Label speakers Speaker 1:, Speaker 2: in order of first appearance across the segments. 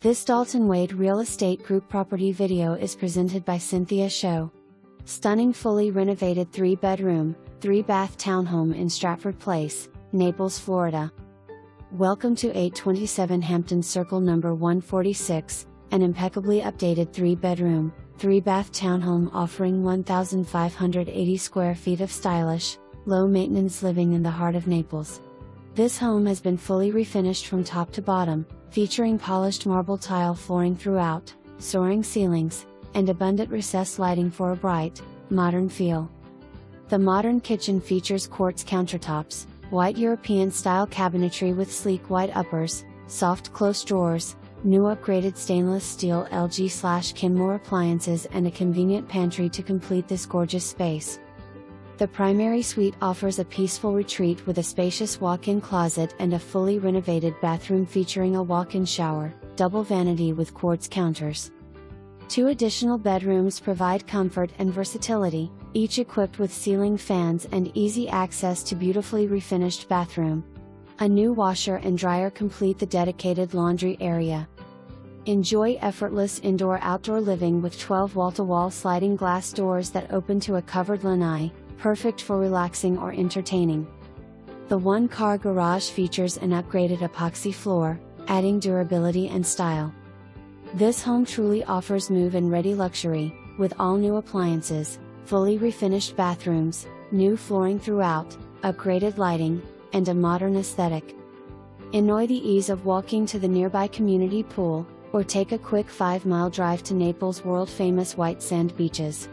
Speaker 1: This Dalton Wade Real Estate Group property video is presented by Cynthia Show. Stunning fully renovated 3-bedroom, 3-bath townhome in Stratford Place, Naples, Florida. Welcome to 827 Hampton Circle number 146, an impeccably updated 3-bedroom, 3-bath townhome offering 1,580 square feet of stylish, low-maintenance living in the heart of Naples. This home has been fully refinished from top to bottom, featuring polished marble tile flooring throughout, soaring ceilings, and abundant recessed lighting for a bright, modern feel. The modern kitchen features quartz countertops, white European-style cabinetry with sleek white uppers, soft close drawers, new upgraded stainless steel LG/Kenmore appliances and a convenient pantry to complete this gorgeous space. The primary suite offers a peaceful retreat with a spacious walk-in closet and a fully renovated bathroom featuring a walk-in shower, double vanity with quartz counters. 2 additional bedrooms provide comfort and versatility, each equipped with ceiling fans and easy access to beautifully refinished bathroom. A new washer and dryer complete the dedicated laundry area. Enjoy effortless indoor-outdoor living with 12 wall-to-wall sliding glass doors that open to a covered lanai, perfect for relaxing or entertaining. The 1-car garage features an upgraded epoxy floor, adding durability and style. This home truly offers move-in ready luxury, with all new appliances, fully refinished bathrooms, new flooring throughout, upgraded lighting, and a modern aesthetic. Enjoy the ease of walking to the nearby community pool, or take a quick 5-mile drive to Naples' world-famous white sand beaches.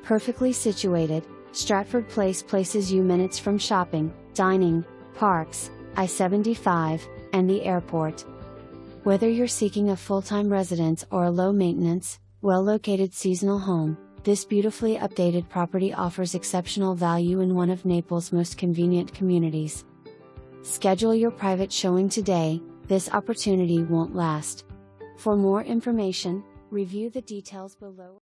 Speaker 1: Perfectly situated, Stratford Place places you minutes from shopping, dining, parks, I-75, and the airport. Whether you're seeking a full-time residence or a low-maintenance, well-located seasonal home, this beautifully updated property offers exceptional value in one of Naples' most convenient communities. Schedule your private showing today, this opportunity won't last. For more information, review the details below.